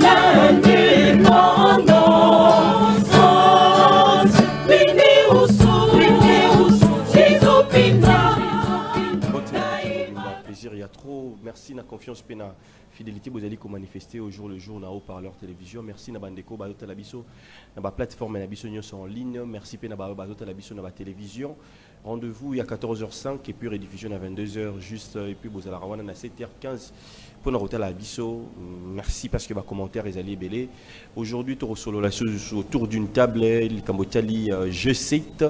Il y a trop. Merci na confiance et na fidélité vous allez manifester au jour le jour na haut-parleur télévision. Merci na bandeko bazota la biso na ba plateforme na biso nyonso en ligne. Merci pe na bazota la biso na ba télévision. Rendez-vous il y a 14h05 et puis rediffusion à 22h juste et puis vous allez avoir à 7h15 pour notre hôtel à biso. Merci parce que vos commentaires ils allaient belé. Aujourd'hui tu reçois la chose autour d'une table le Cambotali je cite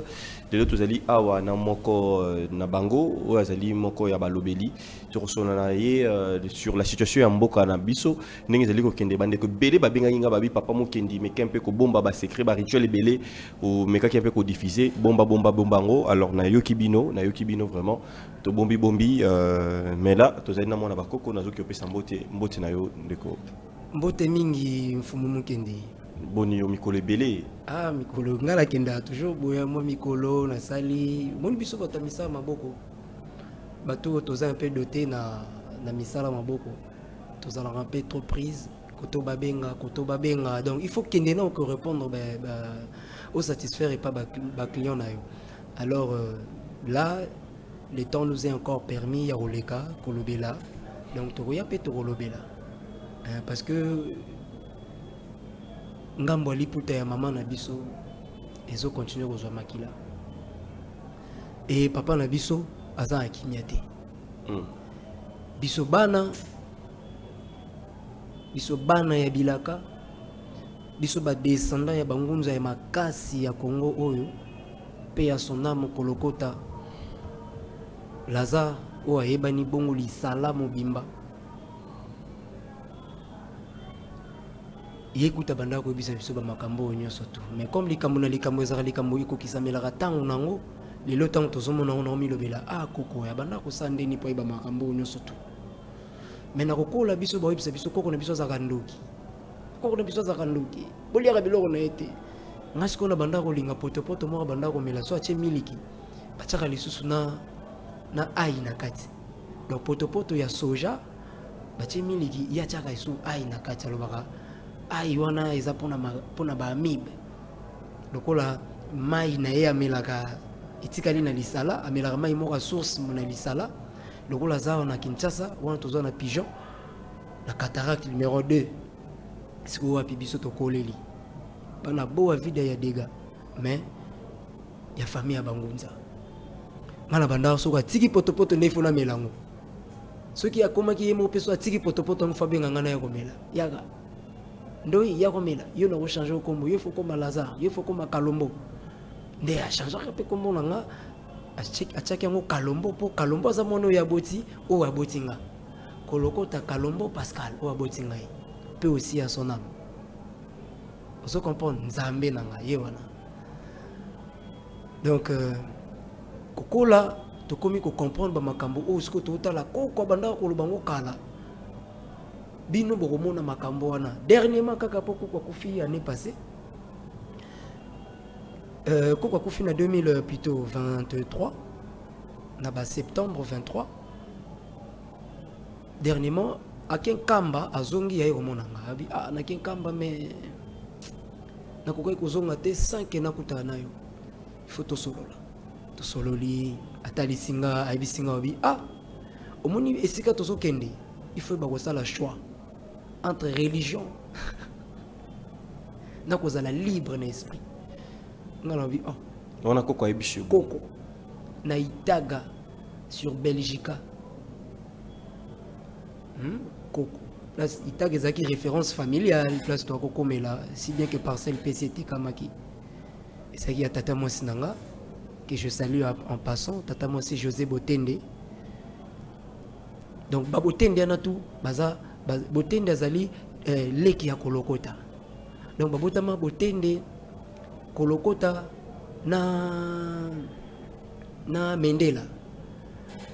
de l'autre vous allez awa na moko na bango ou azali moko ya balobeli tu reçois sur la situation ya mboka na biso ndenge ezali ko kende bande ko belé babenga inga babi papa mo kendi mais kempe ko bomba ba secret ba rituel belé ou meka kempe ko diffuser bomba ngo alors na yoki bino vraiment to bombi mais là to zali na mona bakoko nazo ki opesa mbote na yo ndeko mbote mingi mfumu mukendi boni yo mikolo belé mikolo ngala kenda toujours boya mo mikolo na sali moni biso batamisa maboko bato toza un peu doté na misala maboko toza un peu trop prise koto babenga donc il faut kende na ko répondre au satisfaire et pas ba client na yo. Alors là le temps nous est encore permis ya roleka kolobela donc toya pe to kolobela parce que ngambo liputa ya maman na biso ezo continuer kozwa makila et papa na biso aza akinyate biso bana ya bilaka biso ba descendant ya bangunza ya makasi ya Congo oyo pe ya sonamo kolokota Lazare o ayebani bongo lisala mobimba yekuta banda ko bisa biso ba makambo nyonso tout mais comme likambo na likambo ezaka likambo ikokisamelaka tango nango lelo tango tozomona ona milobela koko ya banda ko sandeni po ba makambo nyonso tout mais na kokola biso ba bisa biso koko na biso za kandoki boliaka biloko na ete ngasi ko na banda ko linga potopoto mo banda ko mela so ache miliki bachaka lisusu na ai na kati donc potopoto ya soja bache miliki ya chaka isu ai na kati alobaka ai wana eza pona ba amibe lokola mai na ye amelaka itikali na lisala amelaka mai moko source na lisala lokola zao na Kinshasa wana tozo na pigeon na cataracte numéro 2 siko wapi biso to koleli bana boa vida ya dega mais ya famille ya bangunza ngana banda so ka tiki potopoto nefo na melango soki akomaki yemo peso atiki potopoto ngo fabenga ngana ya komela yaga ndoi ya komela yo na ko changer kombo yo faut comme Lazare yo faut comme Kalombo nde a changer pe kombo nga achaki ngo Kalombo po Kalombo za mono ya boti o abotinga kolokota Kalombo Pascal o abotinga pe aussi à son âme on comprend nzambe nanga ye wana donc kokola to komi ko comprendre ba makambo o siko to tala ko banda ko lubango kala bino bokomona makambo wana dernièrement kaka poko kwa kufi année passée kwa kufi na 2000 plutôt 23 na ba septembre 23 dernièrement aken kamba azongi ya komona ngabi na ken kamba mais na kokai kozonga te 5 na kutana yo il faut to sololi atali singa aibi singa obi omoni esika to kende il faut ba kosala choix entre religion na kozala libre na esprit ngana obi on koko aibi koko na Itaga sur Belgica koko place Itaga ezaki référence familiale place to koko mela si bien que parcelle PCT kamaki ezaki ya tata mwasi nanga que je salue en passant tata mwasi José Botende donc babotende na tout baza botende azali leki ya kolokota donc babotama botende kolokota na Mendela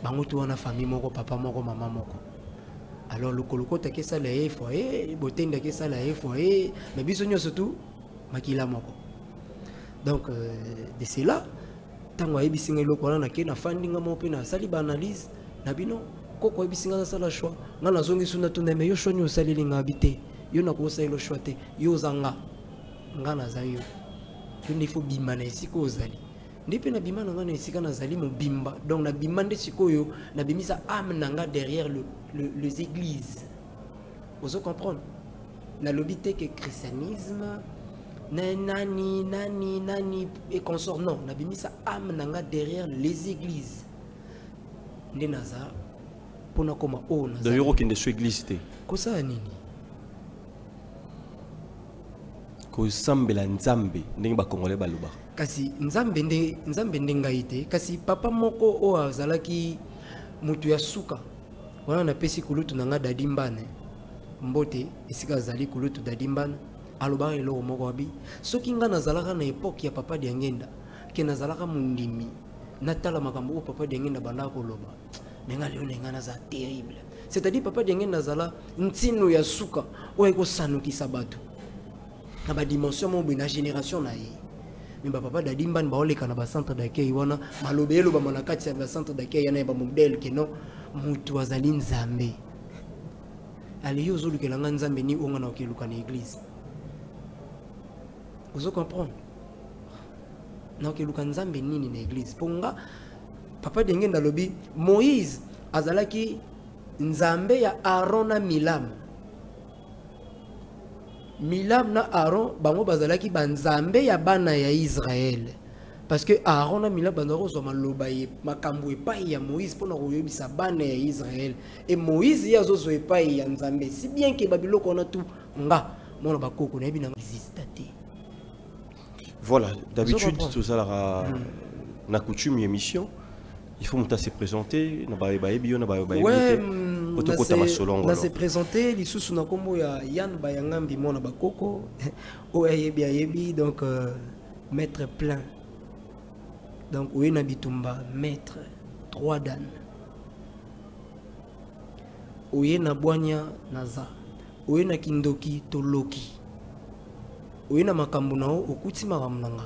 bango tu wana famille moko papa moko mama moko alors le kolokota ke sala e foyer botende ke sala e foyer mais biso nyonso tout makila moko donc de cela tango ayebisinga eloko wana na ke na fandinga mo pe na sali ba analyse na bino koko ebisinga na sala choix nga nazongi suna tunda me yo shoni osaleli nga habité yo na ko saelo choite yo zanga ngana za yo nde faut bima na esiko ozali ndepe na bima na esika na zali mo bimba donc na bima nde sikoyo na bimisa âme nanga derrière les églises vous comprenez na lobité que christianisme nani et consort non na bimisa âme nanga derrière les églises nde naza pona koma o na d'ailleurs qui ne soit église té ko ça nini ko sambela nzambe ndenge ba congolais baloba kasi nzambe nde ngai te kasi papa moko o azalaki mutu ya suka wana na pesi kulutu nanga dadimbane mbote esika azali kulutu dadimbane alobaka eloko moko abi soki nga nazalaka na époque ya papa diangenda ke nazalaka mundimi natala makambo o papa diangenda banda koloba menga leo nenga naza terrible c'est-à-dire papa diangenda azala ntino ya suka oyo ekosanukisa bato na badimension mo na génération na ye mais papa dadimbane baoleka na bacentre d'accueil wana malobe eloba na kati ya bacentre d'accueil yana ba modèle ke non mutu azali nzambe ali yo zolukela nga nzambe ni onga na okeluka na église. Vous comprenez? Na okeluka nzambe nini na église ponga papa denge ndalobi Moïse azalaki nzambe ya Aaron na Milam na Aaron bango bazalaki banzambe ya bana ya Israël parce que Aaron na Milam bango zo maloba ye makambo epai ya Moïse pona koyebisa bana ya Israël et Moïse ya zo epai ya nzambe si bien que babiloko na tout nga mona bakoko na bina existate. Voilà, d'habitude tout ça la coutume émission il faut monter se présenter na ba bio na ba ouais na se présenter lisusu na kombo ya Yann Bayangambi mona bakoko o yebi donc maître plein donc oui na bitumba maître 3 dan oye na bwanya naza oye na kindoki toloki oye na makambo nao okuti makambo nanga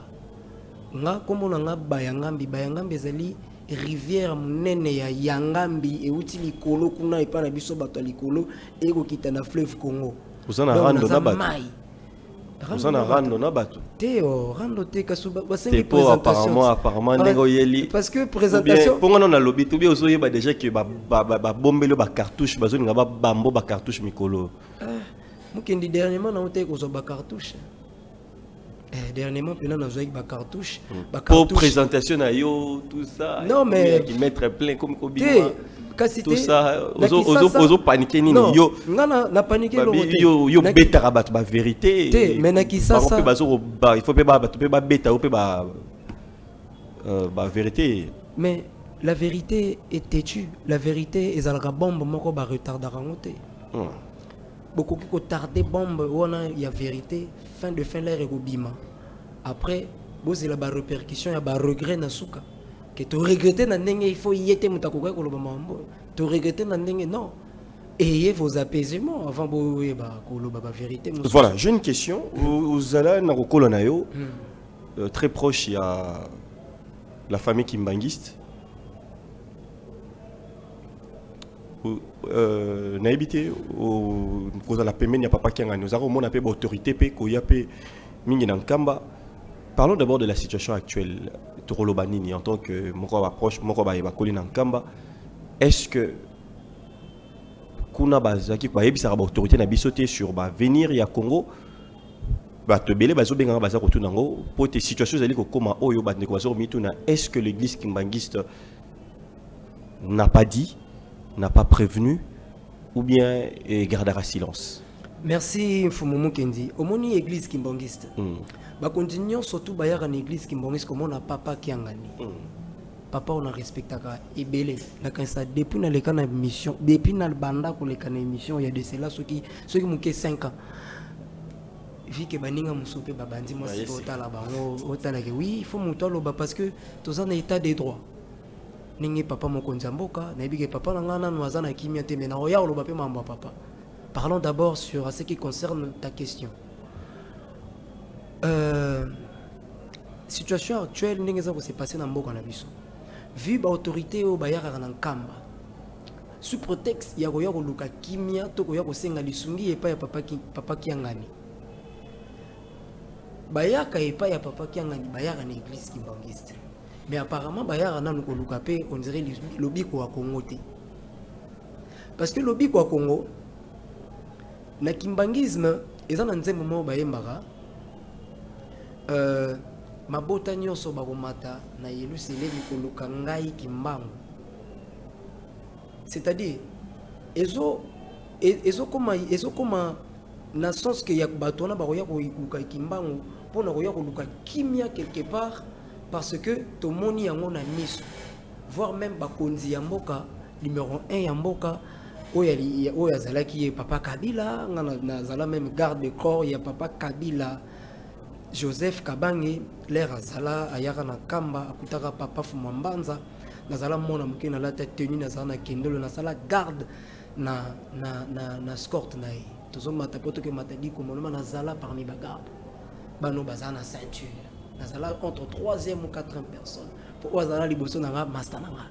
nga kombo nanga bayangambi ezali rivière munene ya Yangambi euti likolo kuna epa na biso bato likolo ekokita na fleuve Congo uzana rando na bato uzana rando na bato teo rando te kasuba basengi présentation apparemment ndego yeli parce que présentation pour on a lobby to bien ozoyeba déjà que ba bombelo ba cartouche bazoni nga ba bambo ba cartouche mikolo mukendi dernièrement na ote ko zo ba cartouche dernièrement pendant nos avec ba cartouche pour présentation na yo tout ça non mais qui mettre plein comme Kobima tout ça ozo paniquer nini yo na paniquer yo beta rabat ba vérité mais na ki ça il faut pas beta ou ba vérité mais la vérité est têtue la vérité ezalaka bombe moko ba retardera ngote beaucoup qui tarder bombe wana ya vérité fin l'air ekobima après bozi la ba répercussion ya ba regret na suka que tu regretter na ndenge il faut yete mutakoka koloba mambo tu regretter na ndenge non ayez vos apaisements avant boye ba koloba ba vérité. Voilà, j'ai une question vous allez na kokolo na yo très proche il y a la famille kimbangiste na habité au cause la pemene ya papa kianga nous avons mon appel autorité pe ko yape mingi na nkamba. Parlons d'abord de la situation actuelle Torolo Banini en tant que moko approche moko ba koli na nkamba. Est-ce que kuna bazaki ba yebisa ba autorité na bisoté sur ba venir ya Congo ba te belé bazo benga baza ko tunango pour tes situations zali ko koma oyo ba ndeko bazo mituna. Est-ce que l'église kimbangiste n'a pas dit, n'a pas prévenu ou bien gardera silence? Merci Fumomo Kendi. Au moni église kimbangiste. Ba continuons surtout ba yaka na église kimbangiste comme on a papa kiangani. Papa on a respectaka ebele na kansa depuis na leka na mission depuis na banda ko leka na émission il y a de cela ceux qui muke 5 ans. Vu que baninga musope babandi moi c'est otala bango otala que oui il faut mutalo ba parce que tous en état de droit. Ningi papa moko nzamboka na bige papa na ngana no azana kimia te mena oya oloba pe mamba papa. Parlons d'abord sur ce qui concerne ta question. Situation actuelle n'engeza ko se passer na mboka na biso. Vu ba autorité o bayaka na nkamba. sous prétexte ya koya koluka kimia to koya kosenga lisungi epa ya papa kiangani bayaka epa ya papa kiangani bayaka na église kimbangiste mais apparemment bayaka nanu koluka pe on dirait lobiko wa Congo te parce que lobiko wa Congo na kimbangisme eza na nzembo mo bayembaka mabota nyonso bakomata na Yerusalemi koluka ngai kimbangu. C'est-à-dire ezo koma na sens que ya batona ba koya koluka kimbangu pona koya koluka kimia quelque part parce que to moni yango na miso voire même bakonzi ya mboka numéro 1 ya mboka oya zalaki papa Kabila na zala même garde de corps ya papa Kabila Joseph Kabange l'air azala ayaka na kamba akutaka papa Fumambanza nazala mona muke na lata tenue nazala na kendelo nazala garde na escorte na ye tozomata poto ke matadi komonoma nazala parmi ba garde bano bazana ceinture nazala entre 3e ou 4e personne pour azala liboso na master na nga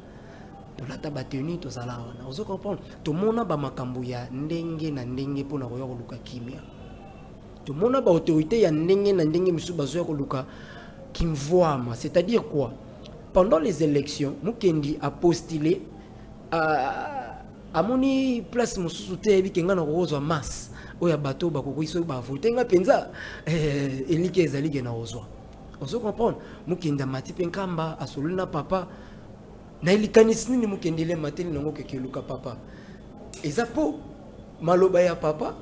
tolata ba tenue tozala wana ozo comprendre to mona ba makambo ya ndenge na ndenge pona koya koluka kimia to mona ba autorité ya ndenge na ndenge misu bazoya koluka kimvoama. C'est-à-dire quoi? Pendant les élections Mukendi a postulé à moni place mosusu te bi kenga na rozwa masse oya bato bakokoiso ba voter nga penza elike ezali na rozwa ozo comprendre Mukendi mati penkamba asoluna papa na ilikanisi nini Mukendi le mateli nango kekeluka papa ezapo maloba ya papa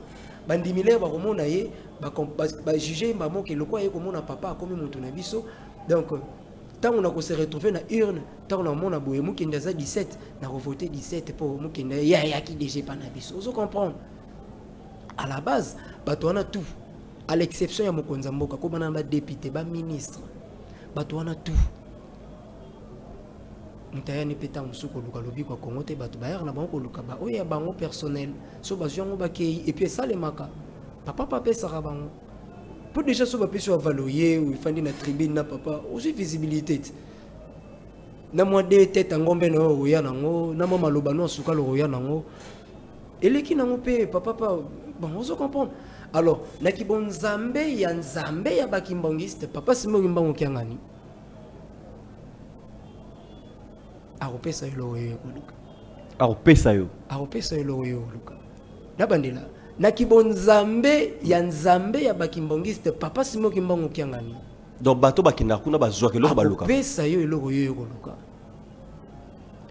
bandimile ba komona ye ba juger maman ke lokwa ye komona papa akomi mutu na biso. Donc tant on a se retrouver na urne tant on a mona boye Mukendi za 17 na voter 17 pour Mukendi ya ki DG pa na biso ozo comprendre. À la base bato wana tout à l'exception ya mokonza mboka ko bana ba député ba ministre bato wana tout mutayani peta musuko luka lobi kwa Congo te bato bayar na bango luka ba oya bango personnel so baziongo bakei et puis ça les maka papa sera bango pour déjà so ba peso valoyer ou fandi na tribune na papa aussi visibilité na moi de tête ngombe no oya nango na mama loba no suka lo oya nango eleki nango pe papa bon on se comprend. Alors na ki bon nzambe ya bakimbangiste papa simo ngimbango kiangani aropesa yo koluka aropesa yo koluka na bandela na kibonzambe ya bakimbangiste papa simo kimbango kiangani donc bato bakinda kuna bazwa ke lo baluka aropesa yo koluka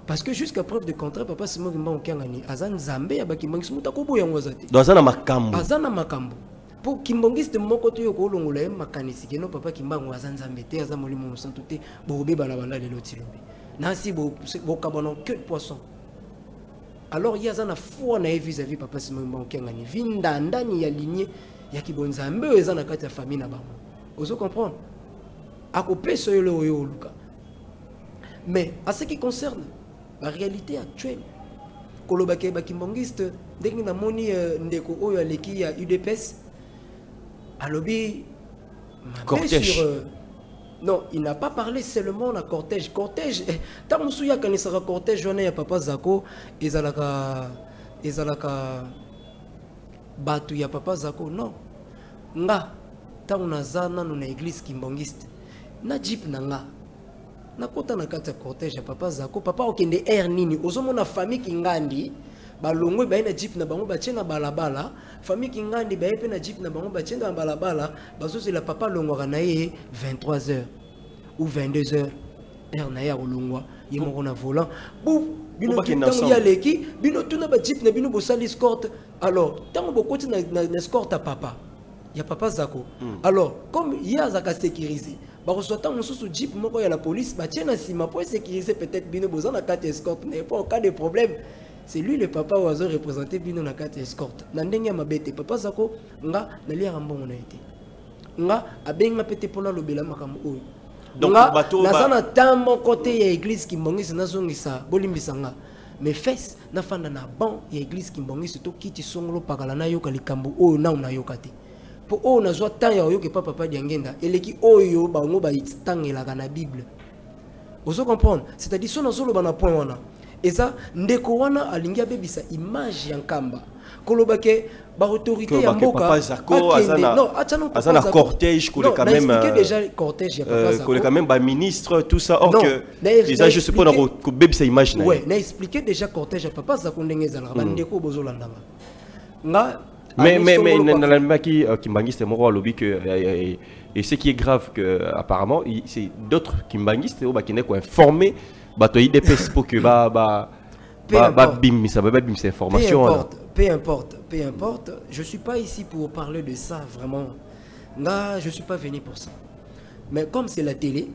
parce que jusqu'à preuve de contraire papa simo kimbango kiangani azan nzambe ya bakimbangiste mutako boya ngozati donc azana makambo pour kimbangiste moko to yo kolongola ye makanisi keno papa kimbango azan nzambe te azan molimo musantu te bobe bana bana lelo tilobi nasi bo kabono que de poisson. Alors il y a une foi na vis-à-vis papa Simon Mbangani vinda ndani ya lignée ya kibonzambe eza na kati ya famille na bango ozo comprendre akopeso yo lo luka. Mais à ce qui concerne la réalité actuelle kolobake bakimbangiste ndenge na moni ndeko oyo aleki ya UDPS alobi cortège non, il n'a pas parlé seulement de cortège. Cortège, tant que souya quand il sera cortège, on a papa Zako, ezalaka batu ya papa Zako. Non, nga tant on a zana na église kimbangiste, na jeep na nga, na kota na kata cortège ya papa Zako, papa okende air nini, ozomo na famille kingandi. Balongwe ba na jeep na bango batie na balabala famille kingandi ba pe na jeep na bango batie na balabala bazo c'est la papa longwa na ye 23h ou 22h heure na ya longwa ye moko na volant bou bino tango ya leki bino tuna ba jeep na bino bosali escorte. Alors tango bokoti na escorte à papa ya papa Zako. Alors comme ya zaka sécurisé ba reçoit mususu jeep moko ya la police ba tie na sima pour sécuriser peut-être bino bozana na carte escorte mais pas en cas de problème. C'est lui le papa oiseau représenté bino na kati escorte. Na ndenge mabete papa Zako nga na lia rambongo na été. Nga abenga pete pona lobela makambo oyo. Donc bato na sana tambo côté ya église kimbongisi na zongisa bolimbisa nga. Mais fes na fanda na ban ya église kimbongisi to kiti songolo pakala na yoka likambo oyo na una yokati. Po oyo na zwa tan ya yoke papa diangenda eleki oyo bango ba itangela na Bible. Vous comprenez? C'est-à-dire son azolo bana point wana. Et ça, ndeko wana alingi abebisa image ya Nkamba. Kolobake ba autorité ya mboka. Papa Zako azana cortège kole quand même. Expliqué déjà cortège ya Papa Zako. Kole quand même ba ministre tout ça or que déjà je sais pas ko bebisa image na. Ouais, na expliqué déjà cortège ya Papa Zako ndenge zala ba ndeko bozolandanga. Nga mais qui mbangiste moko lobby que et ce qui est grave que apparemment c'est d'autres qui mbangiste qui n'est quoi informé bato IDPS pour que bim ça va bim ces informations. Peu importe, je suis pas ici pour parler de ça vraiment. Là, je suis pas venu pour ça. Mais comme c'est la télé,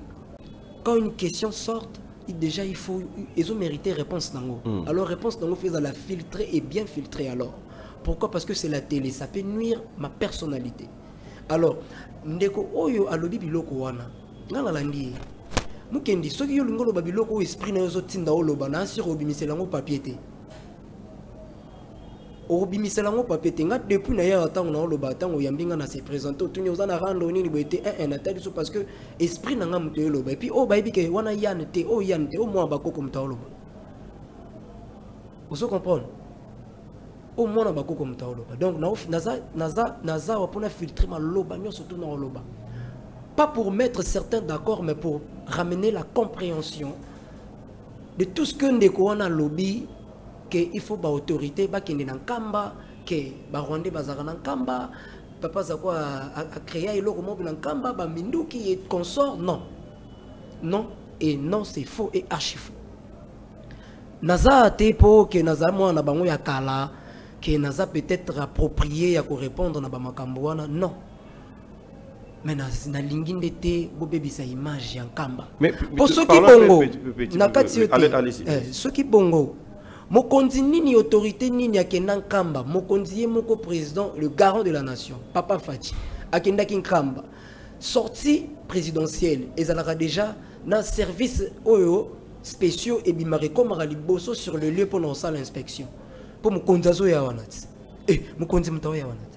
quand une question sort, déjà ils ont mérité réponse nango. Alors réponse nango fait à la filtrer et bien filtrer alors. Pourquoi? Parce que c'est la télé, ça peut nuire ma personnalité. Alors, ndeko oyo alobi biloko wana. Ngala landi. Mukendi soki yo lingolo babiloko esprit na yo zotinda oloba na sur obimisela ngo papier te. Obimisela ngo papier te nga depuis na ya tango na oloba tango yambinga na se présenter tuni ozana rando nini boete un atali so parce que esprit na nga muto oloba et puis o bayibi ke wana yane te o mo bakoko muto oloba. Vous comprenez? Au moins on va comme ça. Donc naza wapona filtrer ma loba surtout na loba. Pas pour mettre certains d'accord mais pour ramener la compréhension de tout ce que ndeko wana lobby que il faut ba autorité ba kende na Nkamba que ba Rwandais bazara na Nkamba papa za quoi a créé eloko mo na Nkamba ba minduki et consort non et non c'est faux et archi faux. Naza tepo que naza mwana bango ya kala que naza peut-être approprié à répondre na bamakambo wana non mais na linginde te bobebisa image ya Nkamba pour ceux qui bongo na kati ceux qui bongo mokonzi nini autorité nini akenda Nkamba mokonzi moko président le garant de la nation Papa Fachi akenda Nkamba sortie présidentielle ezalaka déjà na service oyo spéciaux et bimare comme liboso sur le lieu pour lancer l'inspection pour mukonzazo ya wanati mukonzi mtawa ya wanati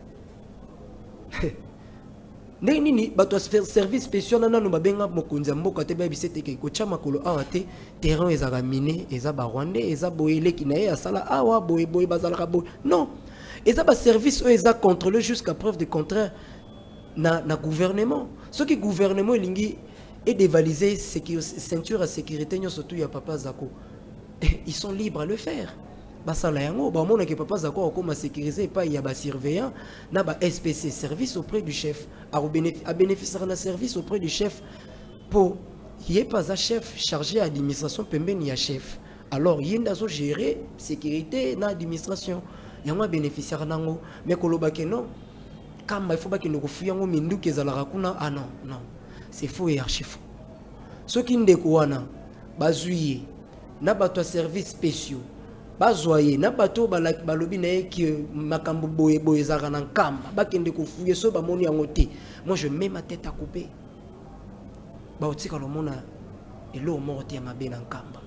nini bato service spécial nanu babenga mukonzi mboka te ba bisete ke ko chama kolo awate terrain ezaka miné eza ba Rwandais eza boyele kinaye asala awa boye bazala boy non eza ba service eux eza contrôlé jusqu'à preuve de contraire na gouvernement ce qui gouvernement lingi et dévaliser ceinture à sécurité surtout ya Papa Zako ils sont libres à le faire. Basala yango ba mona ke Papa Zako comme sécuriser pas il y a ba surveillant na ba SPC service auprès du chef à bénéficier d'un service auprès du chef pour il est pas un chef chargé administration pembeni ya chef alors il ndazo gérer sécurité na administration yango bénéficiaire nango mais koloba ke non kamba il faut pas que nous fuya ngo mindu ke zala kuna ah non c'est faux et archi faux ceux qui ndeko wana bazuye na bato service spéciaux bazoye na bato balobi na que makambo boye zara na Nkamba bakende ko fuye so ba moni yango te moi je mets ma tête à couper ba otika lo mona elo morte ya mabe na Nkamba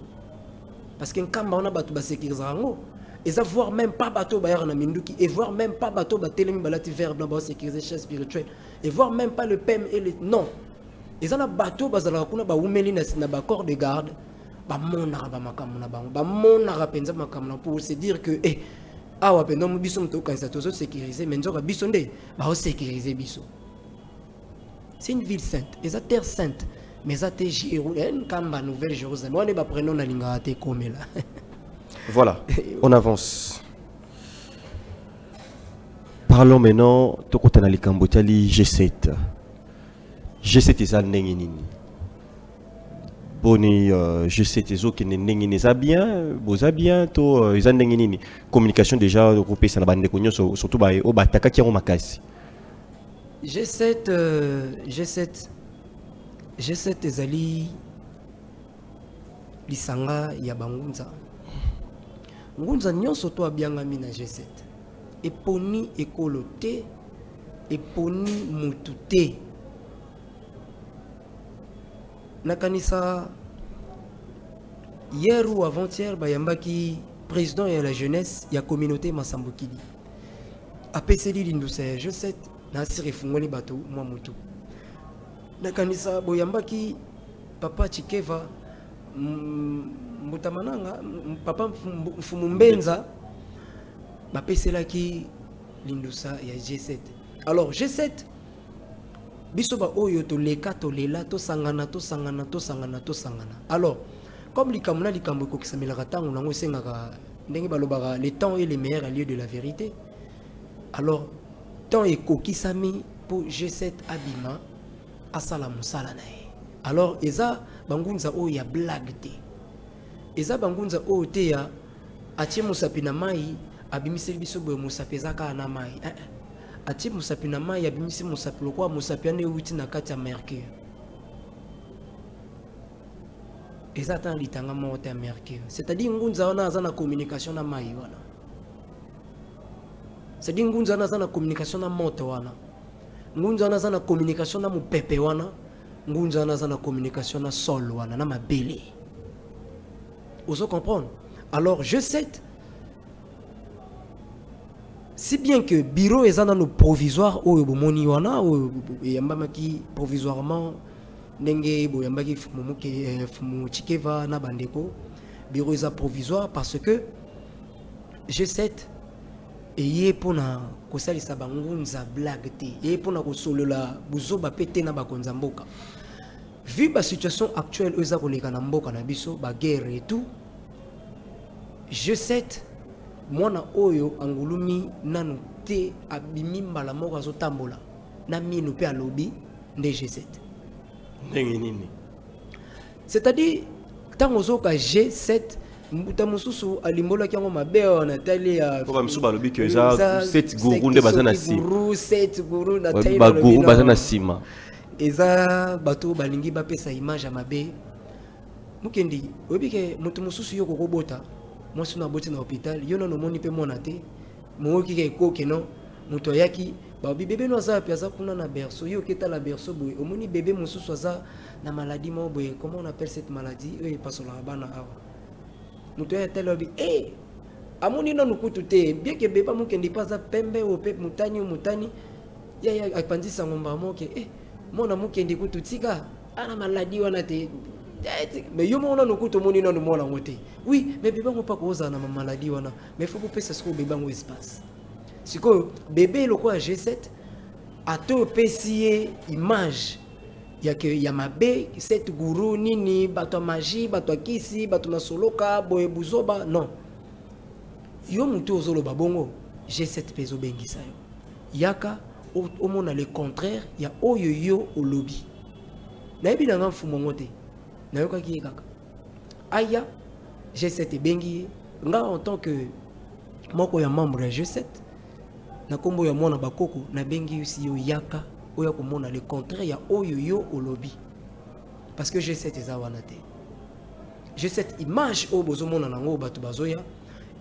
parce que Nkamba on a bato ba sécuriser yango et ça voir même pas bateau ba na minduki et voir même pas bateau ba telemi balati verbe ba sécuriser chef spirituel et voir même pas le PM et le non et ça na bateau bazala kuna ba umeli na ba corps de garde ba monara ba makamuna bango ba monara penza makamuna pour se dire que awa pendo biso mto kanisa tozo sécuriser mais nzoka biso nde ba sécuriser biso c'est une ville sainte et ça terre sainte mais ça te Jérusalem Nkamba Nouvelle Jérusalem on est ba prénom na linga te komela. Voilà, on avance. Parlons maintenant de la Kambotali G7. G7 est nini. Boni G7 est ok nini ça bien, boza bien to ils nini. Communication déjà regroupée ça na bande konyo surtout ba o bataka ki makasi. G7 ezali lisanga ya bangunza. Ngunza nyonso to abiangami na G7 eponi ekolo te eponi mutu te nakanisa hier ou avant-hier bayambaki président ya la jeunesse ya communauté Masambokili apeseli lindusa ya G7 na siri fungoli bato mwa mutu nakanisa boyambaki Papa Chikeva Mbutamananga papa Mfumumbenza bapeselaki l'indusa ya G7. Alors G7 biso ba oyo to leka to lela to sangana. Alors comme likamuna likambo ko kisamelaka tango nango sengaka ndenge balobaka le temps est le meilleur allié de la vérité. Alors temps est kokisami pour G7 abima asala musala na ye. Alors eza bangunza oyo ya blague te. Eza bangunza oyo te ya atie musapi na mai abimiseli biso boye musapi ezaka na mai. Atie musapi na mai abimisi musapi lokwa musapi ane wuti na kati ya mercure. Ezata litanga mote ya mercure. C'est-à-dire ngunza wana aza na communication na mai wana. C'est-à-dire ngunza wana aza na communication na mote wana. Ngunza wana aza na communication na mupepe wana. Ngunza wana aza na communication na sol wana na mabele. Vous comprenez? Alors je sais si bien que bureau est dans nos provisoire ou bomoni wana ou yambamaki provisoirement ndenge boyambaki fumu chikeva na bandeko bureau est provisoire parce que G7 et pour na kosalisa bangunza blague te et pour na kosolola buzoba pété na bakonza mboka. Vu la situation actuelle eza koleka na mboka na biso ba guerre et tout, G7 mwana oyo angulumi nanu te abimi mbala moko azotambola na minu pe alobi nde G7 ndenge nini. C'est-à-dire tango zoka G7 mbuta mususu alimbola kyango mabe na tali ya ko bamsu balobi que eza 7 guru nde bazana sima guru 7 guru na tali ba guru bazana sima eza bato balingi bapesa image ya mabe mukendi obike mutu mususu yoko kobota moi si on a boté dans l'hôpital, yo non moni pe mona te, mo ki ke ko ke non, muto yaki, ba bébé no za piaza kuna na berceau, yo keta la berceau boy, omoni bébé mususu za na maladie mo boy, comment on appelle cette maladie? Eux passe la bana awa. Muto ya tel obi, amoni no nukutu te, bien que bébé mo kendi pas za pembe o pe mutani, ya akpandisa ngomba mo ke mona mo kendi kutu tika, ana maladie wana te. Mais yo mona no kuto moni no mona ngote. Oui, mais bébé on pas cause na maladie wana. Mais faut pas ce que bébé ngo espace. Siko bébé loko à G7 a to pesier image ya que ya mabe cette guru nini bato magie bato kisi bato na soloka boye buzoba non. Yo muto ozolo babongo G7 peso bengisa yo. Yaka o mona le contraire ya oyo yo au lobby. Na ebi na mfumo ngote. Nayoka ki kaka aya G7 bengi nga en tant que moko ya membre ya G7 na kombo ya mona bakoko na bengi aussi yo yaka oya ko mona le contraire ya oyo yo au lobby parce que G7 eza wana te. G7 image o bozo mona nango bato bazoya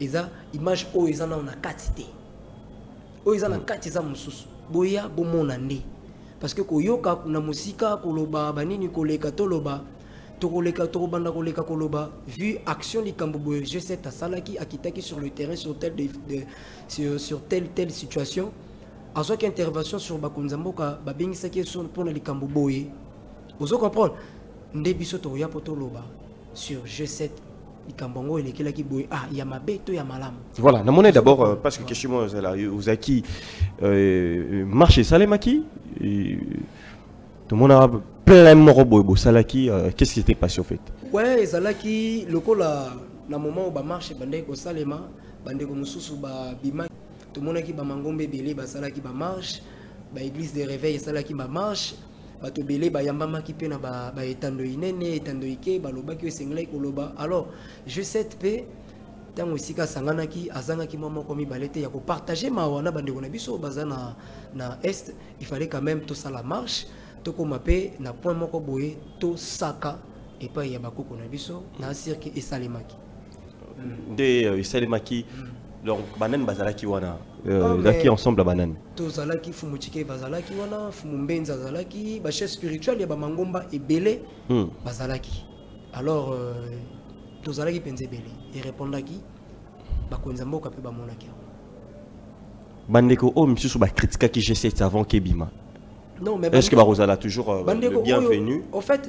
eza image o eza na kati te o eza na kati za mususu boya bo mona nde parce que koyoka na musika koloba banini koleka toloba Tokoleka Torobanda Koleka Koloba, vu action du Kambobo G7 à Salaki, à Kitaki sur le terrain sur telle situation, à chaque intervention sur Bakunzamboka, Babing Saki pour les Kambobo. Vous comprenez? Ndebiso Toya Potoloba sur G7. Il y a ma bête, il y a ma lame. Voilà, nous monnaie d'abord parce que question vous acquis marché Salemaki. Tout le monde a plein de robots. Salaki, qu'est-ce qui s'était passé au fait? Ouais, Salaki, le coup là, dans le moment où on marche, Bandeko Salema, Bandeko Mususu, Bima, tout le monde qui va mangombe belé, Salaki va marche, église de réveil, Salaki va marche, bato belé, Yambama qui peine à étendre inene, étendre ike, Baloba qui est singlé, Koloba. Alors, je sais que tant aussi qu'à Sanganaki, Azanaki maman comme il balétait, il y a pour partager ma wana Bandeko Nabiso, Bazana na Est, il fallait quand même tout ça la marche. Toko mape na point moko boye to saka et pas ya bakoko na biso na cirque et salemaki de salemaki donc banane bazalaki wana zaki ensemble banane to zalaki fumuchike bazalaki wana fumumbenza zalaki ba chef spirituel ya ba mangomba ebele bazalaki alors to zalaki penze belé et répondaki bakonza mboka pe ba monaki bandeko o misusu ba critiquer G7 avant Kebima. Non, mais est-ce que Barosala a toujours le bienvenu? En fait,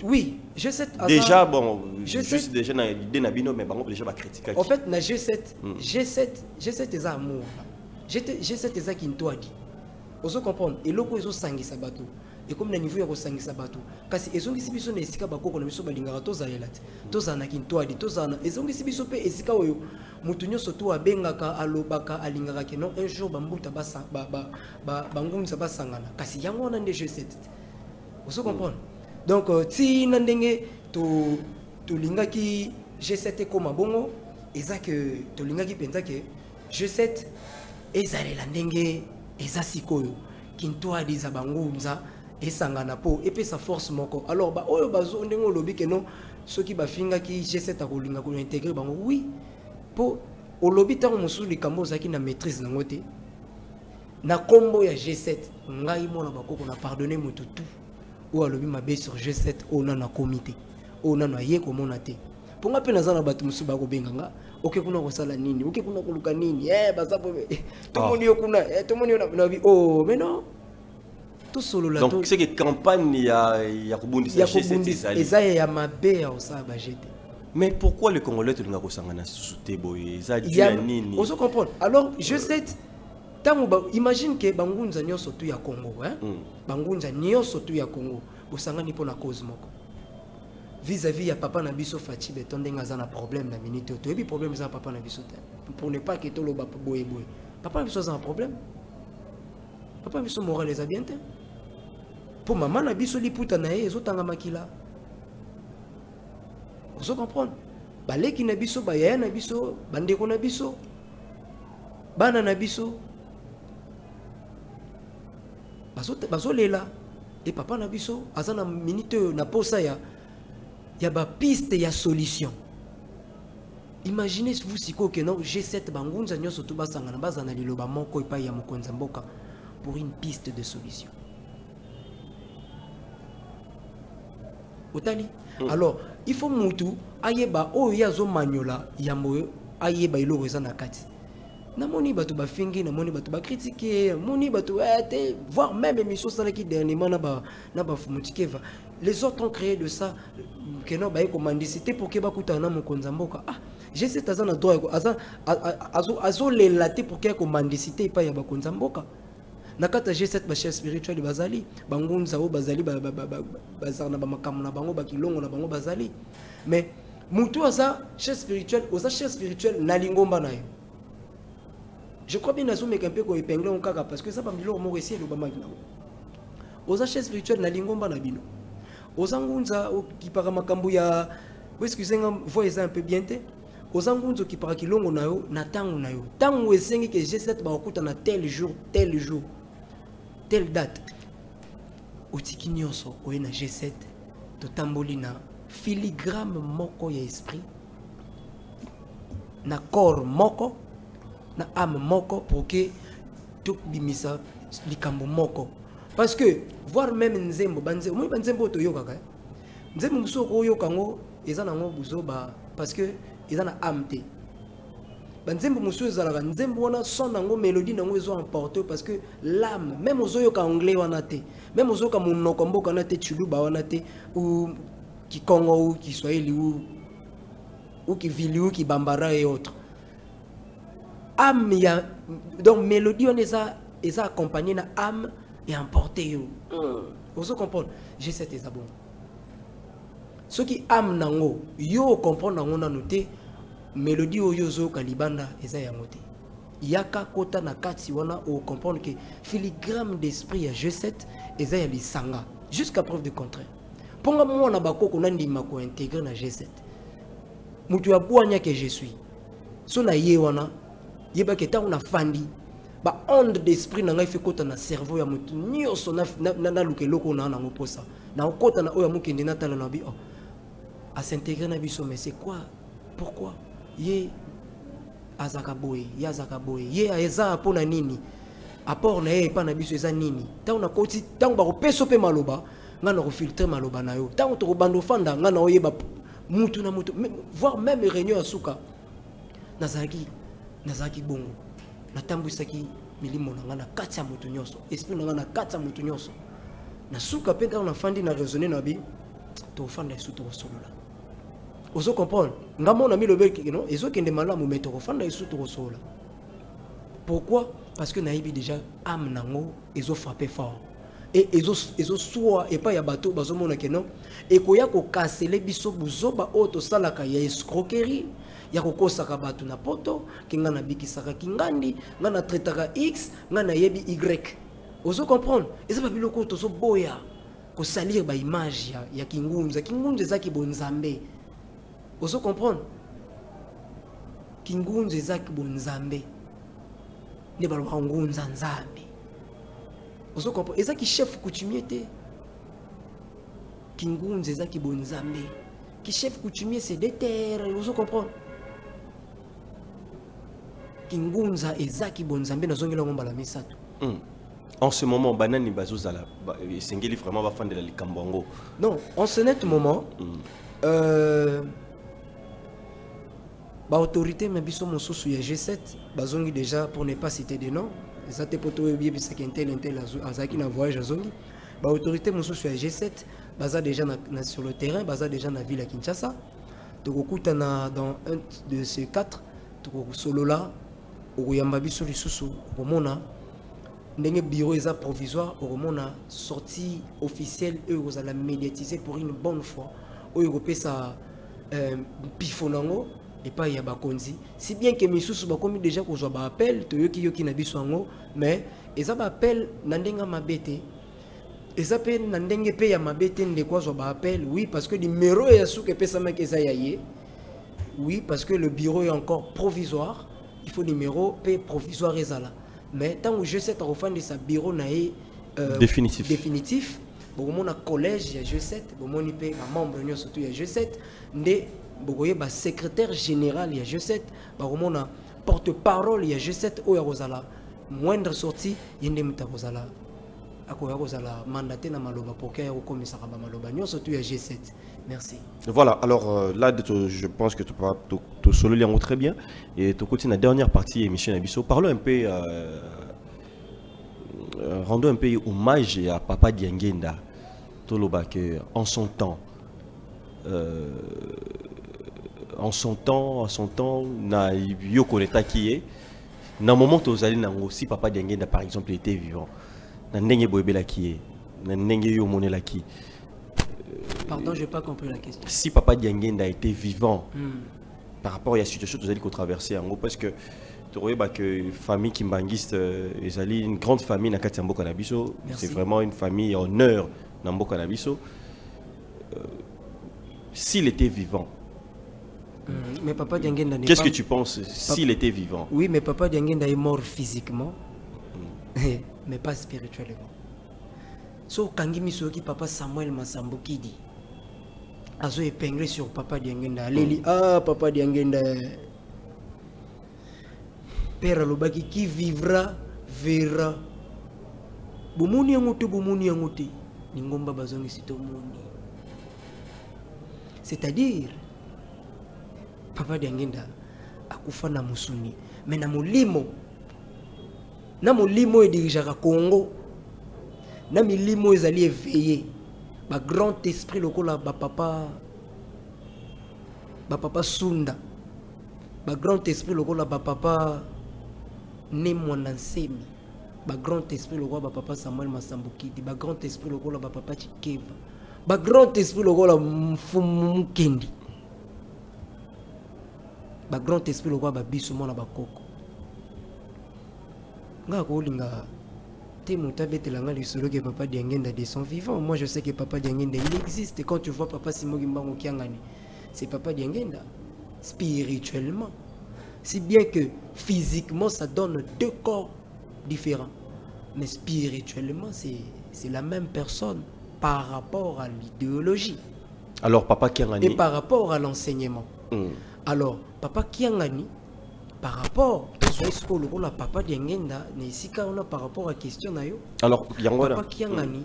Oui, G7 déjà bon G7, juste déjà na idée na bino mais bango déjà ba critiquer. En fait na G7 eza amour. G7 eza kintoadi. Ozo comprendre et loko ezo sangisa bato. Et comme na niveau ya ko sangisa bato. Kasi ezongisi biso na esika bakoko na biso balingaka tozalela te. Tozana kintoadi, tozana ezongisi biso pe esika oyo mutu nyonso to abengaka alobaka alingaka ke non un jour bambuta basa bangunza basangana. Kasi yango wana nde G7. Ozo comprendre. Donc ti na ndenge to lingaki G7 koma bongo eza que to lingaki penza ke G7 ezalela ndenge eza sikoyo kintoadi za bangunza esangana po epesa force moko. Alors ba oyo bazo ndenge olobi ke non soki bafingaki G7 akolinga ko intégrer bango oui po olobi tango mosusu likambo zaki na maîtrise nango te na kombo ya G7 ngai mona bakoko na pardonner mutu tout ou alobi mabe sur G7 ona na comité ona na ye komona te ponga pe nazana bato musu ba ko benganga oke kuna ko sala nini oke kuna ko luka nini bazapo to moni yo kuna to moni yo na bi oh mais non tout solo la donc c'est que campagne ya kobundisa G7 eza ya mabe ya osa ba jeté. Mais pourquoi les Congolais te nga ko sangana susute boye za dia nini on se comprendre alors G7 imagine que bangunza nyonso tu ya Congo bangunza nyonso tu ya Congo bosangani pona cause moko vis-à-vis ya papa na biso Fachi Beton ndenga za na problème na minute to ebi problème za papa na biso te pour ne pas que to loba boye boye papa na biso za un problème papa na biso moral les a bien te pour maman na biso liputa na ye ezotanga makila vous comprendre baleki na biso bayaya na biso bandeko na biso bana na biso baso lela et papa na biso azana minute na posa ya ba piste ya solution. Imaginez vous siko que non G7 bangunza nyoso to basangana bazana liloba moko epa ya mokonza mboka pour une piste de solution. Otali alors il faut mutu ayeba o yazo manyola yambo ayeba iloko eza na kati. Namoni batu ba fingi namoni batu ba critiquer moni batu voir même émission ça qui dernièrement na ba fumutikeva les autres ont créé de ça que non ba ko mandicité pour que ba kutana mokonza mboka j'ai cet azana droit azo lelaté pour que ko mandicité pa ya ba konza mboka nakata G7 ba chef spirituel bazali bangunza o bazali bazana ba makamu na bango ba kilongo na bango bazali mais mutu aza chef spirituel na lingomba na yo. Je crois bien que un peu qu'on épingle en caca parce que ça va me dire au Mauricie le Bama. Aux achats spirituels na lingomba na bino. Aux angunza qui para makambu ya excusez-moi voix un peu bien te. Aux angunzo qui para kilongo na yo na tango na yo. Tango esengi que G7 ba okuta na tel jour, telle date. Otiki nyonso oye na G7 to tamboli na filigrane moko ya esprit. Na corps moko na âme moko pour que tout bimisa likambo moko parce que voir même nzembo banze moi banzembo to yoka ka nzembo muso ko yoka ngo eza nango buzoba parce que eza na âme te banzembo muso ezala nzembo wana son nango mélodie nango ezo emporter parce que l'âme même ozo yoka anglais wana te même ozo ka munoko mboka na te chuluba wana te ou ki Congo ou ki Swahili ou ki Vili ou ki Bambara et autres. Âme ya donc mélodie on est accompagné na âme et emporté yo. Vous comprenez G7 est bon. Ce qui âme nango yo comprendre nango na noté mélodie oyo zo kalibanda eza yango te. Yaka kota na kati wana o comprendre que filigrane d'esprit ya G7 eza ya lisanga jusqu'à preuve du contraire. Ponga mwana bakoko na ndima ko intégrer na G7. Mutu ya bwanya que je suis. So na ye wana yeba ke ta una fandi ba onde d'esprit na ngai fikota na cerveau ya mutu nyonso na lukeloko na ngo posa na okota na oya mukende na tala na bi à s'intégrer na biso mais c'est quoi pourquoi ye azaka boye ye aza pona nini apport na ye pa na biso eza nini ta una koti tango ba ko peso pe maloba nga na ko filtrer maloba na yo tango to bando fanda nga na oyeba mutu na mutu voir même réunion asuka nazaki bongo natambwisaki milimo na ngana kati ya mutu nyonso esprit na ngana kati ya mutu nyonso na suka pe na fandi na raisonner na bi tofanda isu tokosolola ozo comprendre nga mona mi lobe non ezokende malamu mais tokofanda isu tokosolola. Pourquoi? Parce que naïbi déjà âme nango ezo frappé fort et ezo soit et pas ya bateau bazomona que non et koya ko casser biso buzoba auto salaka ya escroquerie ya kokosaka bato na poto kinga na bikisaka kingandi nga na traitaka x nga na yebi y ozo comprendre eza ba biloko tozo boya ko salir ba image ya kingunza zaki bonzambe ozo comprendre kingunza zaki bonzambe ne balwa ngunza nzambe ozo comprendre ezaki chef coutumier te kingunza zaki bonzambe ki chef coutumier c'est des terres ozo comprendre kingunza ezaki bonzambe nazongela ngomba la misato. En ce moment banani bazozala sengeli vraiment ba fan de la likambongo. Non, en ce net moment ba autorité mais biso mosusu ya G7 bazongi déjà pour ne pas citer des noms ça te poto bien bisa kentel azaki na voyage azongi ba autorité mosusu ya G7 baza déjà sur le terrain baza déjà na ville à Kinshasa tokokuta na dans un de ces quatre tokosolola okoyamba biso lisusu okomona ndenge bureau eza provisoire okomona sortie officielle eux ozala médiatiser pour une bonne fois oyo kopesa pifonango et pas ya bakonzi si bien que misusu bakomi déjà kozwa ba appel toyoki na biso ngo mais eza ba appel na ndenga mabete eza pe na ndenge pe ya mabete ndeko kozwa ba appel oui parce que numéro ya suka pesa maki eza yaye oui parce que le bureau est encore provisoire il faut numéro pe provisoire ezala mais tant que je sais de sa bureau naé définitif bon mon collège ya G7 bon mon IP membre union surtout ya G7 ndé bokoye ba secrétaire général ya G7 ba mon porte-parole ya G7 o ya rozala moindre sortie yende muta rozala akoya rozala mandaté na maloba pour que ya komisa ba maloba union surtout ya G7. Merci. Voilà, alors là je pense que tu solo liango très bien et tu continues la dernière partie émission Abisso. Parlons un peu rendons un peu hommage à Papa Diangenda Toloba que en son temps na yoko neta qui est na moment où allez na aussi Papa Diangenda par exemple était vivant na ndenge boyebela qui est na ndenge yo monela qui. Pardon, je n'ai pas compris la question. Si Papa Diangenda a été vivant par rapport à la situation que vous allez traverser en gros parce que tu vois que famille kimbangiste une grande famille na kati mboka na biso c'est vraiment une famille honneur na mboka na biso s'il était vivant. Mais Papa Diangenda qu'est-ce que tu penses s'il était vivant? Oui, mais Papa Diangenda est mort physiquement mais pas spirituellement. So kangi soki Papa Samuel Masambokidi azo épinglé sur Papa Diangenda Leli Papa Diangenda Père Lobaki qui vivra verra bomoni yangote ningomba bazongi sitomoni c'est-à-dire Papa Diangenda akufa na musuni mais na molimo e dirigeaka Congo na milimo ezali éveillé ba grand esprit lokola ba papa Sunda ba grand esprit lokola ba papa ne mwana nsemi ba grand esprit lokola ba papa Samuel Masambokidi ba grand esprit lokola ba papa Chikeva ba grand esprit lokola Mfumu Mukendi ba grand esprit lokola ba biso mona ba koko nga ko linga que Papa Diangenda de son vivant. Moi je sais que Papa Diangenda il existe. Et quand tu vois Papa Simogi Mbango Kiangani, c'est Papa Diangenda. Spirituellement. Si bien que physiquement ça donne deux corps différents. Mais spirituellement c'est la même personne par rapport à l'idéologie. Alors Papa Kiangani. Et par rapport à l'enseignement. Alors Papa Kiangani par rapport à Papa Diangenda par rapport à la question alors Papa Kiangani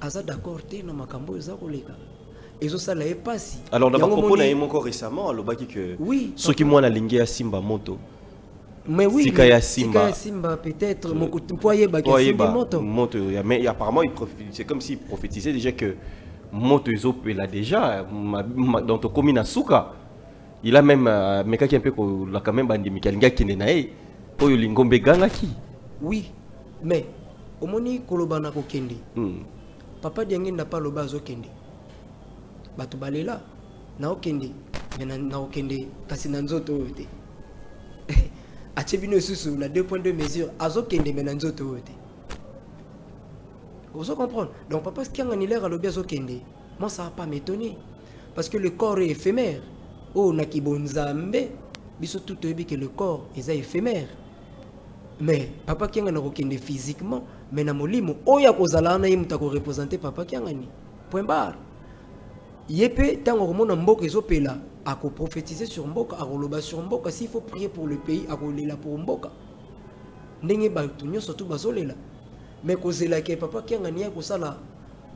aza d'accord na makambo eza koleka ezo sala epasi alors dans ma propos na encore récemment alobaki que oui ceux qui moi na lingi ya Simba moto mais oui Sika ya Simba peut-être moto mais apparemment c'est comme s'il prophétisait déjà que moto ezopela déjà dans ton commune à Souka. Il a même meka qui un peu la quand même bandi mikalinga kende nae oyo lingombe gangaki. Oui, mais omoni kolobana ko kende. Papa Diangue n'a pas le bas au kende. Batu balela na o kende, mais na o kende kasi na nzoto ote. Achebino susu na 2 points de mesure azo kende mais na nzoto ote. Vous comprenez? Donc papa qui a un hilaire à l'obézo kende, moi ça va pas m'étonner parce que le corps est éphémère. Oh nakibonzambe, biso tout obi que le corps est éphémère. Mais papa qui a un kende physiquement, mais na molimo oya kozala na yimuta ko représenter papa qui a ngani. Point barre. Yepé tango romona mboka ezopela a ko prophétiser sur mboka, a roloba sur mboka s'il faut prier pour le pays, a rolela pour mboka. Ndenge ba tunyo surtout bazolela. Mais kozela ke papa qui a ngani ko sala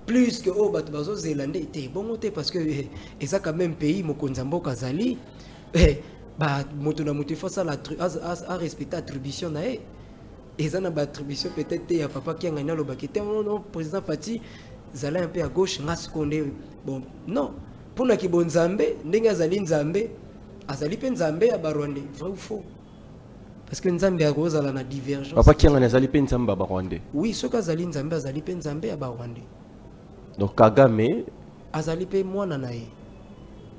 plus que oh batu bazo zélande té bon té parce que et ça quand même pays mokonza mboka zali ba moto na moto faut ça la à respecter attribution na et ça na ba attribution peut-être ya papa qui a ngani lo bakete non président Fati zala un peu à gauche ngas konde bon non pour na ki bonzambe ndenge azali nzambe azali pe nzambe ya barwande vrai ou faux parce que nzambe ya kozala na divergence papa qui a ngani azali pe nzambe ya barwande oui ce qu'azali nzambe azali pe nzambe ya barwande. Donc Kagame azali pe mwana na ye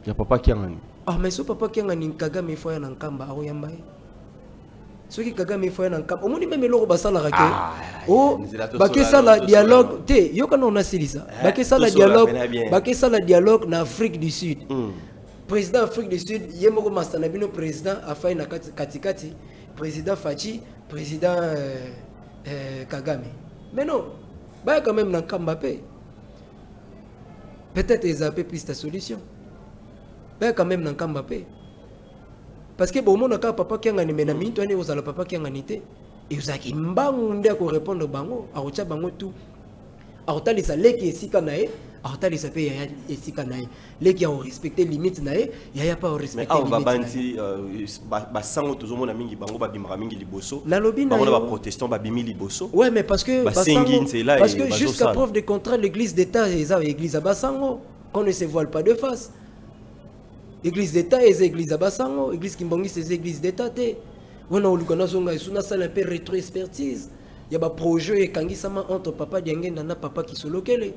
ya papa qui a ngani mais so papa qui a ngani Kagame faut ya nkamba akoyamba ye soki Kagame faut ya nkamba omoni même eloko basala rake oh bakesa la dialogue te yoka na silisa bakesa la dialogue bakesa la dialogue na Afrique du Sud président Afrique du Sud yemoko master na bino président afai na katikati président Fachi président Kagame mais non ba quand même na nkamba pe. Peut-être ils ont plus de solution. Mais quand même, dans Kambapé. Parce que bon, mon papa qui a gagné, mais toi, vous avez papa qui a gagné. Et vous avez dit qu'on répond au bango, à Ocha bango tout. À Ocha les salés qui est si canaé, à Ocha les sapés et si canaé. Les qui ont respecté les limites naé, il n'y a pas respecté les limites. Mais ah, sango tout le monde a mis bango ba bimara mingi liboso. La lobby na. On a protestant ba bimi liboso. Ouais, mais parce que parce que jusqu'à preuve de contrat, l'église d'État et l'église à Bassango, qu'on ne se voile pas de face. Église d'État et l'église à Bassango, église Kimbongi c'est l'église d'État. On a eu une salle un peu rétro-expertise. Il y a un projet entre papa Diangue et papa qui se locale.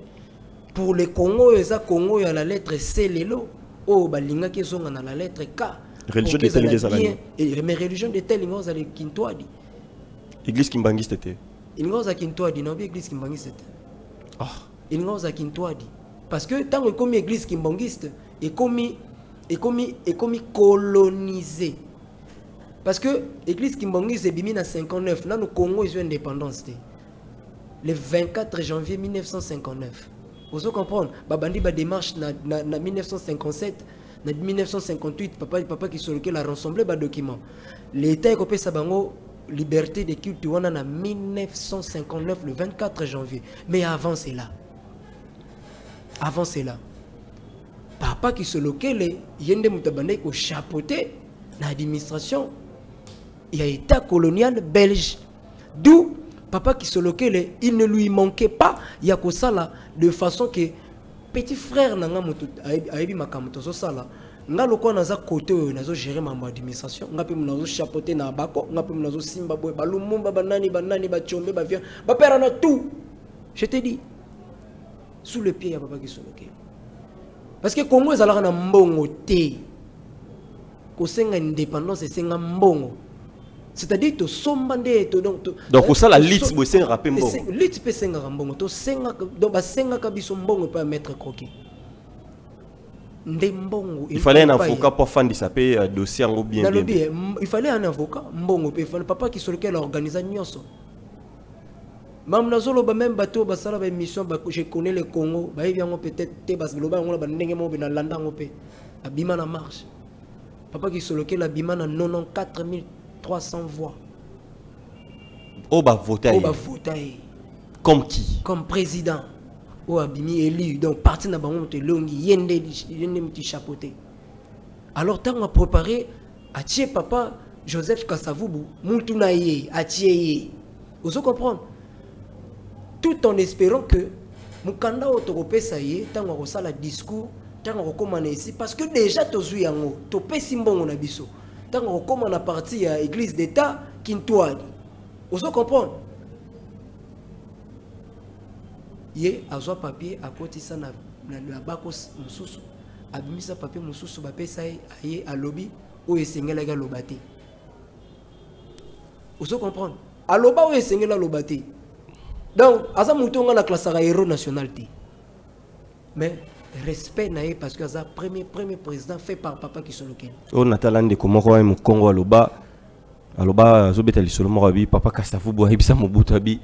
Pour les Congo, il y a la lettre C, l'élo. Oh, balinga qui sont dans la lettre K. Religion de tel et mais religion de tel ils ont les Kintoadi. Église Kimbangi c'était. Ils ont Kintoadi, non, église Kimbangi c'était. Ah. Ils ont Kintoadi. Parce que tant que comme église kimbangiste et comme colonisé. Parce que l'église kimbangiste est bimine à 59. Là, le Congo est une indépendance. Le 24 janvier 1959. Vous comprenez? Babandi ba démarche na 1957, na 1958, papa qui sur lequel a rassemblé ba document. L'État a coupé sa bango liberté de culte en 1959 le 24 janvier. Mais avant c'est là. Avant c'est là. Papa qui se lequel yende mutabande ko chapeauté l'administration. Il y a état colonial belge. D'où papa qui se lequel il ne lui manquait pas yakosala de façon que petit frère nanga mutu aibi makamuto so sala nga lokwa naza côté nazo gérer ma administration nga pe nazo chapeauté na bako nga pe nazo simba boy balumumba banani ba chombe ba vient ba père na tout. Je te dis sous le pied ya papa qui se lequel. Parce que Congo est alors na mbongo te. Ko senga indépendance senga mbongo. C'est-à-dire to sombande to donc ça la lit bo senga rapé mbongo. Lit pe senga mbongo to senga donc ba senga ka biso mbongo pas mettre croqué. Ndembongo. Il fallait un avocat pour faire sa paix dossier en bien. Il fallait un avocat mbongo pe papa qui sur lequel organiser nyonso. Même nazolo ba même bateau ba sala ba émission ba je connais le Congo ba yango peut-être te bas global on ba ndenge mo na landa ngope abima na marche papa qui sur lequel abima na 94 300 voix oh ba voter comme qui comme président oh abimi élu donc parti na bango te longi yende muti chapeauté alors tant on a préparé à tier papa Joseph Kasavubu muntu na ye a tier vous comprenez tout en espérant que mukanda otokopesa ye tango akosala discours tango akokoma na ici parce que déjà tozwi yango topesi mbongo na biso tango akokoma na partie ya église d'état kintwani ozo comprendre ye azwa papier akotisa na bako mususu abimisa papier mususu bapesa ye alobi oyo esengelaki aloba te ozo comprendre aloba oyo esengeli aloba te donc aza mutu nga na classaka héros national te mais respect na ye parce que aza premier président fait par papa Kisolokene o natala ndeko moko wa mukongo aloba azobeta lisolo moko abi papa Kasavubu ayebisa Mobutu abi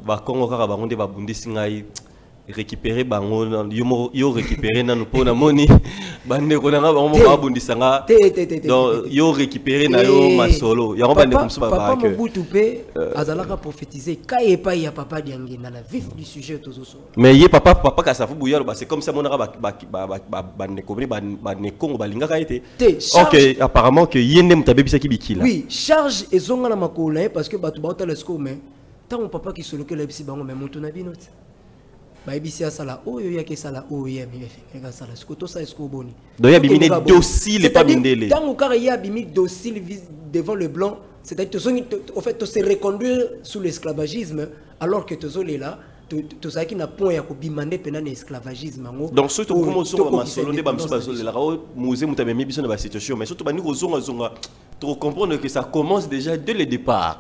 ba Congo kaka bango nde babundisi ngai récupérer bango yo récupérer nanu pona moni bande ko nga bango babundisa nga donc yo récupérer na yo masolo yango bande comme ça papa Mobutu pe azalaka prophétiser kai epa ya papa Diangenda na vif du sujet tozoso mais ye papa Kasavubu ya c'est comme ça monaka bande ko bande Congo balingaka été OK apparemment que yende mutabebisa kibikila oui charge ezonga na makola parce que batu ba otala siko mais tant papa Kisolokene bisi bango mais moto na binote baibisi asala oyo yake sala oyo ya mifeka sala sikoto sa esko boni donc ya bimine docile pas mindele tango kaka ya bimi docile devant le blanc c'est-à-dire en fait to se reconduire sous l'esclavagisme alors que tozole là to saki na point ya ko bimande pena na esclavagisme ngo donc surtout comment so ba masolo nde ba mso bazole la musée mutamemi biso na ba situation mais surtout bani ko zonga to comprendre que ça commence déjà dès le départ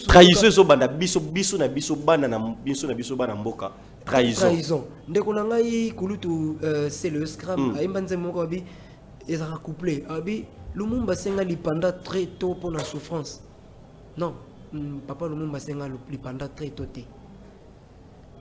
trahison so banda biso na biso bana mboka trahison ndeko na ngai kulutu c'est le scram ayembanze moko abi ezaka couplé abi Lumumba senga lipanda très tôt pour la souffrance non papa Lumumba senga lipanda très tôt te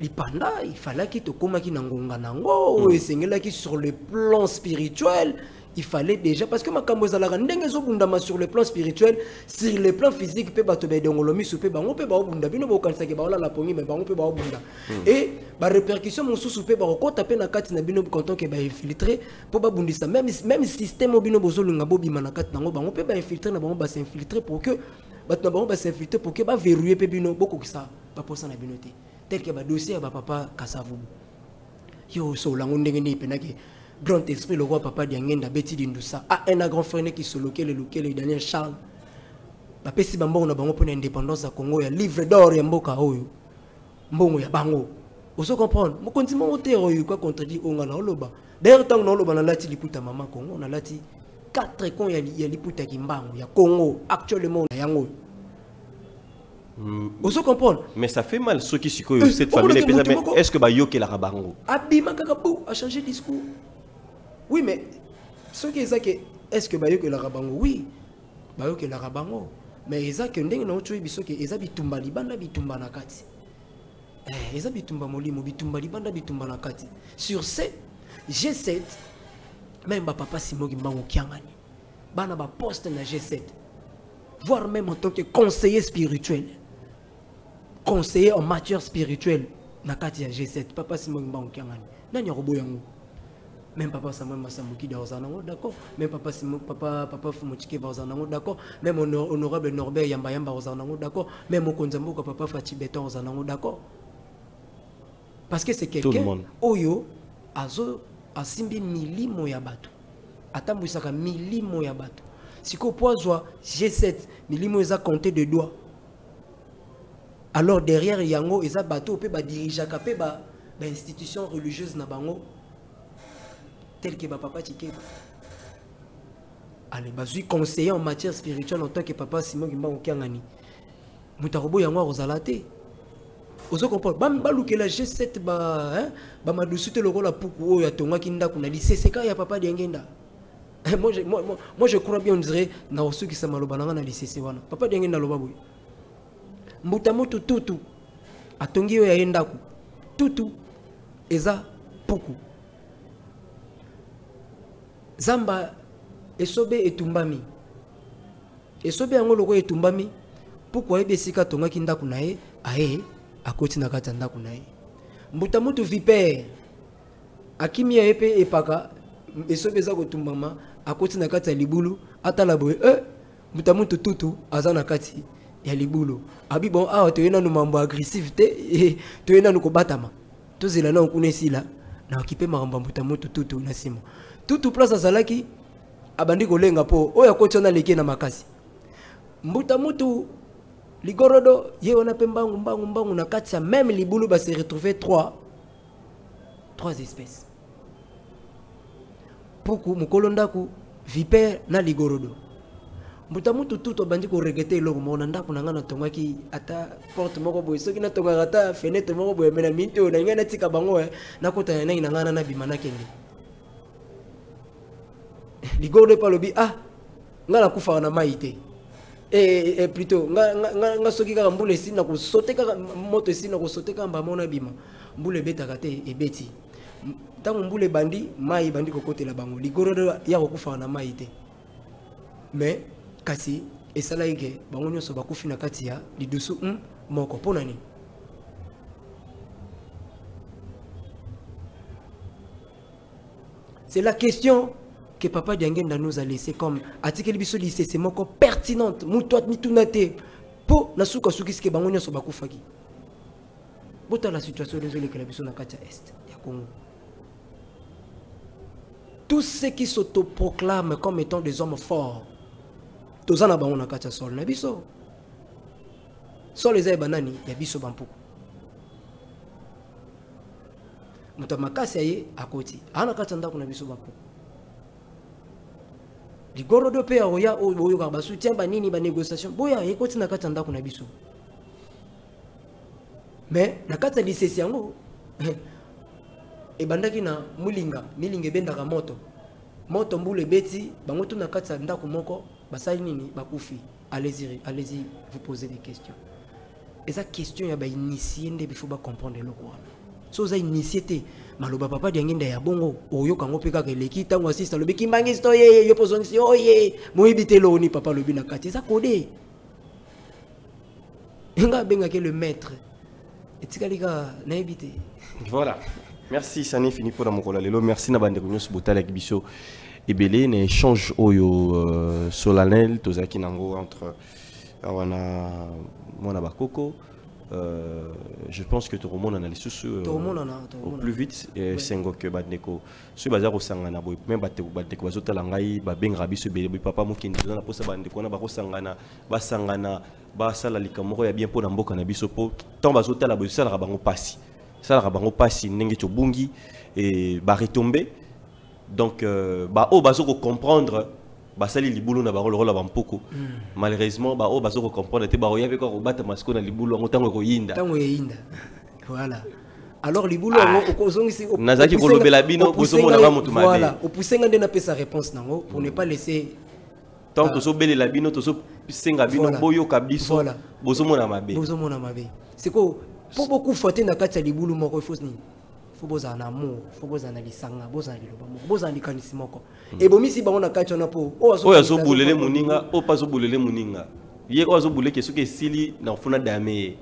lipanda il fallait qu'il te komaki na ngonga nango esengela ki sur le plan spirituel il fallait déjà parce que makambo ezalaka ndenge ezobundama sur le plan spirituel sur le plan physique pe bato bedongolomi supe bango pe baobunda bino bokanisaki baolala pongi mais bango pe baobunda et ba répercussion mosusu pe bakokota pe na kati na bino content ke bainfiltré po babundisa même système bino bozolunga bobima na kati nango bango pe bainfiltré na bango basinfiltré pour que bato na bango basinfiltré pour que baverrouiller pe bino bokokisa baposa na bino te tel que badossier ya bapapa Kasavubu yo solango ndenge ni penaki grand esprit le roi papa Diangenda Betty Dindusa a un grand frère qui se loquait le Daniel Charles ba pesi bambongo na bango pour l'indépendance à Congo ya livre d'or ya mboka oyo mbongo ya bango oso comprendre mo continue mo terre yo quoi contredit onga na oloba d'ailleurs tant na oloba na lati liputa mama Congo na lati 4 cons ya liputa kimbango ya Congo actuellement na yango oso comprendre mais ça fait mal ceux qui sikoyo cette famille mais est-ce que ba yoke la rabango abima kakabou a changé discours. Oui, mais ce qui est que est-ce que Bayo que la rabango? Oui, Bayo que la rabango. Mais ils ont que ndenge na ocho biso que ils habitumba libanda bitumba nakati. Ils habitumba molimo bitumba libanda bitumba nakati. Sur ce G7, même papa Simogi Mbango Kiangani, bana ba poste na G7, voire même en tant que conseiller spirituel, conseiller en matière spirituelle nakati ya G7, papa Simogi Mbango Kiangani. Nani robo yango? Même papa Samuel Massamuki d'Auzanango, d'accord. Même papa Fumotike d'Auzanango, d'accord. Même honorable Norbert Yamba d'Auzanango, d'accord. Même Okonzambo papa Fati Beton d'Auzanango, d'accord. Parce que c'est quelqu'un oyo azo asimbi milimo ya bato. Atambusaka milimo ya bato. Siko poazwa G7 milimo eza compté de doigts. Alors derrière yango eza bato pe ba dirijaka pe ba institution religieuse na bango. Tel que papa Tike. Allez, je suis conseiller en matière spirituelle en tant que papa Simon Gimba Okiangani. Mutarobo yango rozalate. Ozo comprendre. Bam baluke la G7 ba hein ba madusute le rôle la puku ya tonga kinda kuna li CCK ya papa Diangenda. Moi je crois bien on dirait na osu ki samaloba na lycée wana. Papa Diangenda loba boy. Mbutamoto tutu atongi yo ya yendaku. Tutu eza puku. Zamba esobe etumbami. Esobe yango loko etumbami. Pourquoi ebesika tonga kinda kunae ae akoti na kati ndaku nae. Mbuta mutu vipere. Akimi ya epe epaka esobe za kotumbama akoti na kati ya libulu atala boye mbuta mutu tutu aza na kati ya libulu abi bon awa toyena no mambo agressif te toyena no kobatama tozela na okuna esila na okipe makambo mbuta moto tutu na sima tutu place azalaki abandi kolenga po oyo akotiona leki na makasi mbuta mutu ligorodo ye wana pe mbangu na kati ya même libulu ba se retrouver trois espèces puku mukolo ndaku vipère na ligorodo mbuta mutu tutu abandi ko regretter eloko mona ndaku na ngana tongaki ata porte moko boye soki na tonga ata fenêtre moko boye mena minto na ngana tika bango na kota na ngana na bimana kende ligorodo pa lobi ngana kufa na maite et plutôt nga soki kaka mbule si na ko sauter kaka moto si na ko sauter kaka ba mona bima mbule betaka te ebeti tango mbule bandi mai bandi ko kotela bango ligorodo ya ko kufa na maite mais kasi esala ige bango nyonso bakufi na kati ya lidusu moko pona ni c'est la question que Papa Diangenda nous a laissé comme article biso lycée c'est moko pertinente muto ni tunate po na suka sukiske bango nyonso bakufaki bota la situation désolé que la biso na kati ya est ya Congo. Tous ceux qui s'autoproclament comme étant des hommes forts tozana bango na kati ya sol na biso sol les banani ya biso bampuku muto makasi aye akoti ana kati ndako na biso bampuku ligorodo pe oya oyo ka ba soutien ba nini ba négociation boya ekoti na kati ndako na biso mais na kati lycée yango e bandaki na mulinga bendaka moto mbule beti bango tu na kati ndako moko basali nini bakufi allez-y vous posez des questions et ça question ya ba initié ndé il faut ba comprendre le quoi so za initié té maloba Papa Diangenda ya bongo oyo kango pe kaka eleki tango assiste lobi kimbangi sto ye yo pozongisi oye moyibite lo ni papa lobi na kati ça codé nga benga ke le maître etikalika na ebité voilà. Merci Sani fini pour la lelo. Merci na bande nyonso botala ak biso ebele na échange oyo solennel tozaki nango entre wana mona bakoko je pense que tout le monde en a les sous au plus vite et sengo que badeko ce bazar au sangana boy même badeko bazotala ngai ba benga biso ebele papa mokindi na posa bandeko na bakosangana basangana basala likamoko ya bien pour na mboka na biso po tant bazotala boy sala bango pasi ça la bango pasi ndenge tobungi et ba retomber donc ba o bazo ko comprendre ba sali libulu na ba rôle la bampoko malheureusement ba o bazo ko comprendre te ba oya ko bata masko na libulu ngotango ko yinda voilà alors libulu o kozongisi nazaki ko lobela bino bozomo na mutu mabe voilà o pusenga ndena pe sa réponse nango pour ne pas laisser tant to so bele la bino to so senga bino boyo kabiso bozomo na mabe c'est quoi pour beaucoup fouetter na kati ya libulu moko il faut ni faut boza na amour faut boza na lisanga boza na liloba moko boza na kanisi moko et bomisi bango na kati na po oyo zo bulele muninga o pas zo bulele muninga ye ko zo bulele kesuke sili na funa dame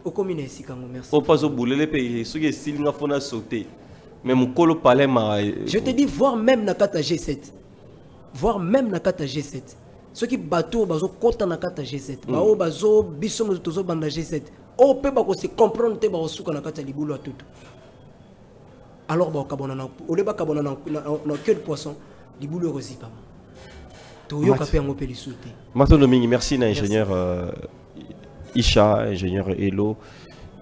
o komina esikango merci o pas zo bulele pe suke sili nga funa sauter mais mukolo palema je te dis voir même na kati G7 voir même na kati G7 ceux qui bateau bazo kota na kati G7 ba o bazo biso mo tozo banda G7 o pe ba ko se comprendre te ba ko suka na kati libulu atutu alors ba kabona na o le ba kabona na queue de poisson libulu rosipa to yo ka pe ngo pe lisute Martin mingi merci na ingénieur Isha ingénieur Elo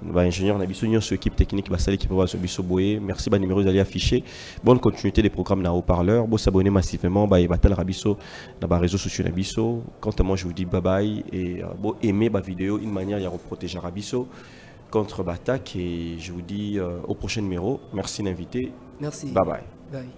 ba ingénieur na biso nyonso équipe technique ba sali qui peut voir sur biso boye merci ba numéros allez afficher bonne continuité des programmes na haut-parleur bo s'abonner massivement ba batal rabiso na ba réseaux sociaux na biso quant à moi je vous dis bye bye et bo aimer ba vidéo une manière ya protéger rabiso contre batak et je vous dis au prochain numéro merci d'inviter merci bye bye bye